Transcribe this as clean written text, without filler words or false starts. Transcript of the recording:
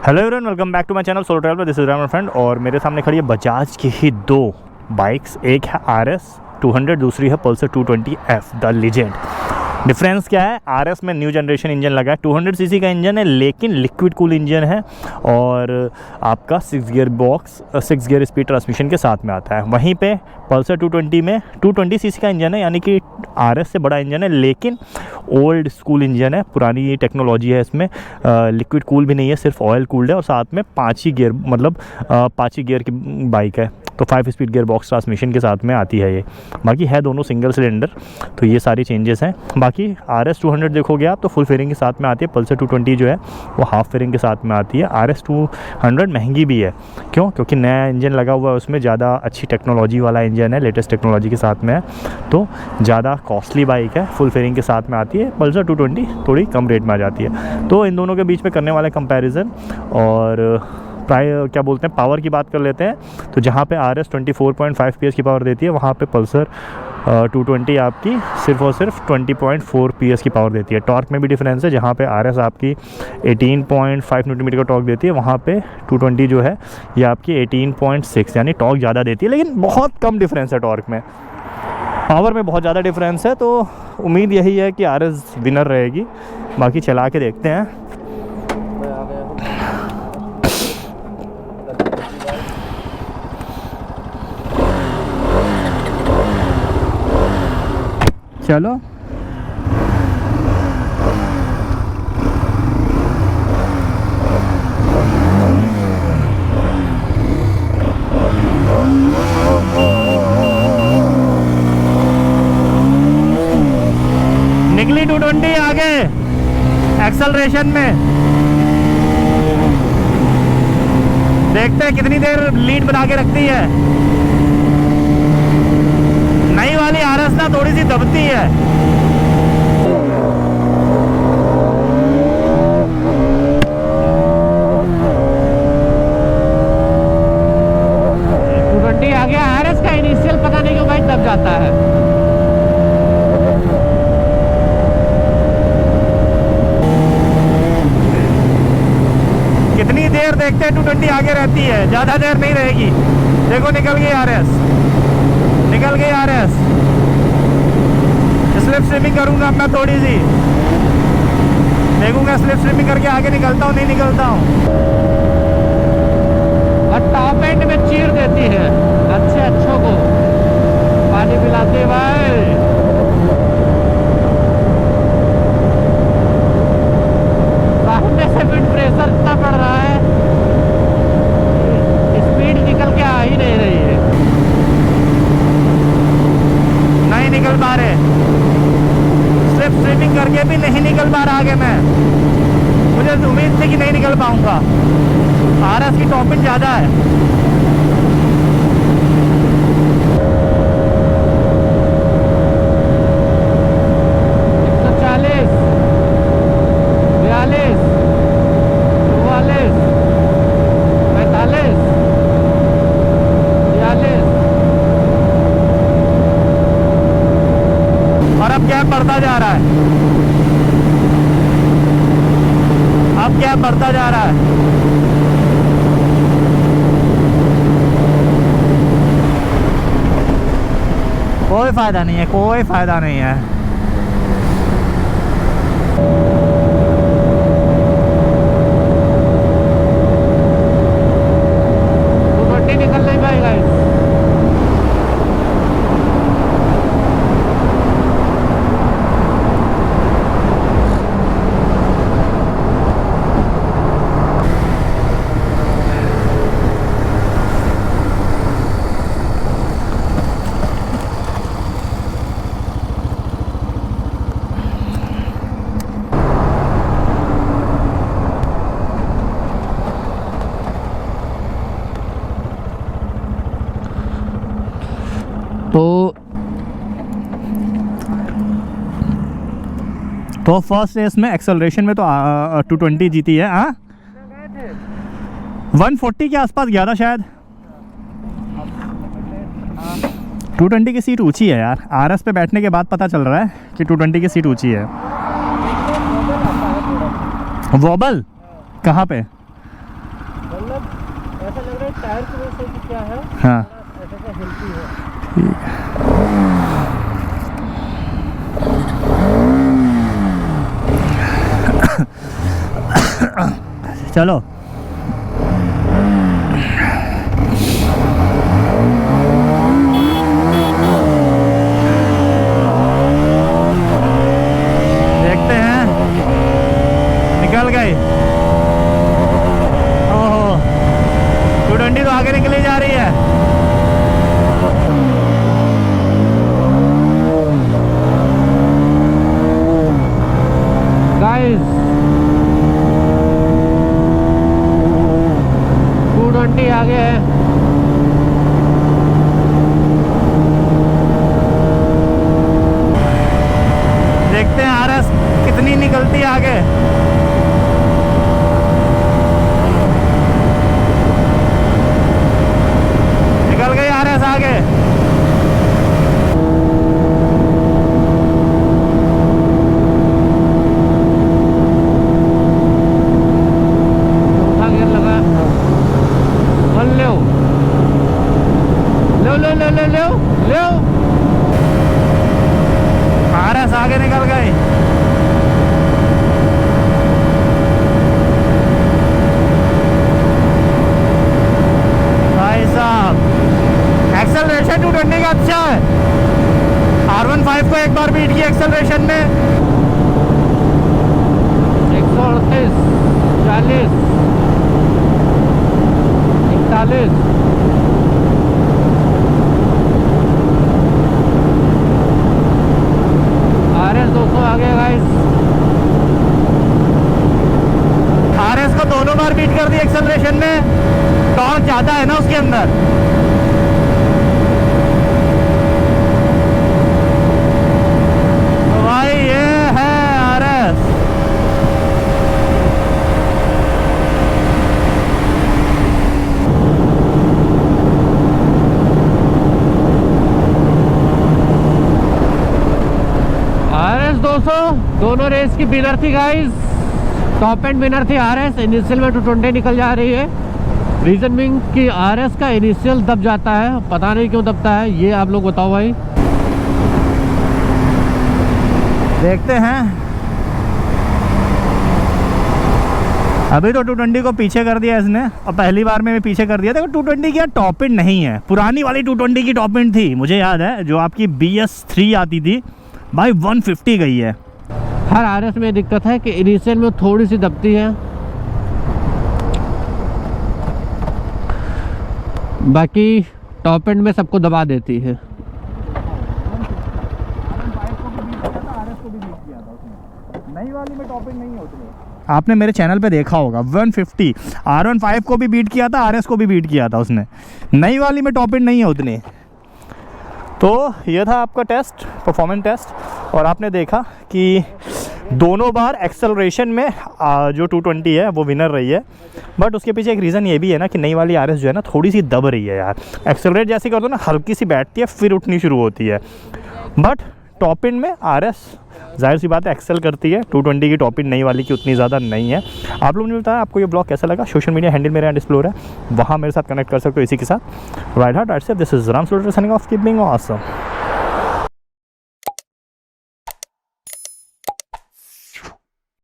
Hello everyone, welcome back to my channel solo traveller. This is Ram friend. और मेरे सामने खड़ी है बजाज की ही दो बाइक्स। एक है RS 200, दूसरी है Pulsar 220F the legend. Difference क्या है? RS में न्यू जनरेशन इंजन लगा है, 200 सीसी का इंजन है लेकिन लिक्विड कूल इंजन है और आपका 6 गियर स्पीड ट्रांसमिशन के साथ में आता है। वहीं पे पल्सर 220 में 220 सीसी का इंजन है, यानी कि RS से बड़ा इंजन है लेकिन ओल्ड स्कूल इंजन है, पुरानी टेक्नोलॉजी है इसमें। लिक्विड कूल भी नहीं है, सिर्फ ऑयल कूल्ड है और साथ में 5 ही गियर, मतलब 5 ही गियर की बाइक है, तो 5 स्पीड गियर बॉक्स ट्रांसमिशन के साथ में आती है ये। बाकी है दोनों सिंगल सिलेंडर, तो ये सारी चेंजेस हैं। बाकी RS 200 देखोगे आप तो फुल फेयरिंग के साथ में आती है। पल्सर 220 जो है वो हाफ फेयरिंग के साथ में आती है। RS 200 महंगी भी है, क्यों? क्योंकि नया इंजन लगा हुआ है उसमें, ज़्यादा अच्छी टेक्नोलॉजी वाला इंजन है, लेटेस्ट टेक्नोलॉजी के साथ में है, तो ज़्यादा कॉस्टली बाइक है। फुल फेयरिंग के साथ में आती है। पल्सर 220 थोड़ी कम रेट में आ जाती है। तो इन दोनों के बीच में करने वाले कंपैरिजन और क्या बोलते हैं, पावर की बात कर लेते हैं। तो जहाँ पे RS 24.5 PS की पावर देती है, वहाँ पे पल्सर 220 आपकी सिर्फ और सिर्फ 20.4 PS की पावर देती है। टॉर्क में भी डिफरेंस है, जहाँ पे RS आपकी 18.5 न्यूटन का टॉर्क देती है, वहाँ पे 220 जो है ये आपकी 18.6, यानी टॉर्क ज़्यादा देती है लेकिन बहुत कम डिफरेंस है टॉर्क में। पावर में बहुत ज़्यादा डिफरेंस है, तो उम्मीद यही है कि RS विनर रहेगी। बाकी चला के देखते हैं। चलो निकली 220 आगे एक्सेलरेशन में। देखते हैं कितनी देर लीड बना के रखती है। नई वाली RS ना थोड़ी सी दबती है। आ गया RS का इनिशियल, पता नहीं क्यों भाई दब जाता है। कितनी देर देखते हैं 220 आगे रहती है, ज़्यादा देर नहीं रहेगी। देखो निकल गई RS, निकल गई RS। स्लिप स्ट्रीमिंग करूंगा मैं थोड़ी सी, देखूंगा स्लिप स्ट्रीमिंग करके आगे निकलता हूँ नहीं निकलता हूँ। और टॉप एंड में चीर देती है अच्छों को, पानी पिलाते भाई। सामने से विंड प्रेशर इतना बढ़ रहा है, स्पीड निकल के आ ही नहीं रही है, नहीं निकल पा रहे। स्लिप स्ट्रीमिंग करके भी नहीं निकल पा रहा आगे मैं। मुझे उम्मीद थी कि नहीं निकल पाऊंगा। RS की टॉप एंड ज़्यादा है। 140, 42, 44, 45, 46 और अब गैप बढ़ता जा रहा है। अब गैप बढ़ता जा रहा है। कोई फायदा नहीं है, कोई फायदा नहीं है। तो गड्डी निकल नहीं पाएगा। तो फर्स्ट रेस में एक्सेलरेशन में तो 220 जीती है। हाँ 140 के आसपास गया था शायद। 220 की सीट ऊंची है यार। RS पे बैठने के बाद पता चल रहा है कि 220 की सीट ऊंची है। वॉबल कहाँ पे? मतलब ऐसा लग रहा है टायर की वजह से कि क्या है, हाँ ऐसा हेल्थी है। चलो देखते हैं, निकल गई। ओहो 220 तो आगे निकली जा रही है। गाइस 220 आगे है। देखते हैं आरएस कितनी निकलती है आगे। निकल गई आरएस आगे। चौथा गियर लगा, ले आरएस आगे निकल गई। भाई साहब एक्सेलरेशन 220 का अच्छा है। R15 को एक बार बीट की एक्सेलरेशन में। 138, 40, 41। RS 200 आ गया गाइस। आरएस को दोनों बार बीट कर दी एक्सेलरेशन में। टॉर्क ज्यादा है ना उसके अंदर। तो भाई ये है आरएस। RS 200 दोनों रेस की विनर थी गाइस। टॉप एंड विनर थी RS। इनिशियल में 220 निकल जा रही है। रीजन बिंग कि RS का इनिशियल दब जाता है, पता नहीं क्यों दबता है, ये आप लोग बताओ भाई। देखते हैं। अभी तो 220 को पीछे कर दिया इसने, और पहली बार में भी पीछे कर दिया। देखो 220 की टॉप एंड नहीं है, पुरानी वाली 220 की टॉप एंड थी, मुझे याद है, जो आपकी BS3 आती थी भाई 150 गई है। हर RS में दिक्कत है कि इनिशियल में थोड़ी सी दबती है, बाकी टॉप एंड में सबको दबा देती है। नई वाली में टॉप एंड नहीं है उतनी। आपने मेरे चैनल पे देखा होगा 150 R15 को भी बीट किया था, RS को भी बीट किया था उसने। नई वाली में टॉप एंड नहीं है उतनी। तो ये था आपका टेस्ट, परफॉर्मेंस टेस्ट। और आपने देखा कि दोनों बार एक्सेलरेशन में जो 220 है वो विनर रही है। बट उसके पीछे एक रीज़न ये भी है ना कि नई वाली RS जो है ना थोड़ी सी दब रही है यार। एक्सेलरेट जैसे कर दो ना, हल्की सी बैठती है फिर उठनी शुरू होती है। बट टॉप एंड में RS जाहिर सी बात है एक्सेल करती है। 220 की टॉप एंड नई वाली की उतनी ज़्यादा नहीं है। आप लोगों ने बताया आपको ये ब्लॉग कैसा लगा। सोशल मीडिया हैंडल मेरे यहाँ डिस्प्ले है, वहाँ मेरे साथ कनेक्ट कर सकते हो इसी के साथ। Right heart, this is Ram soldier signing off, keep being awesome.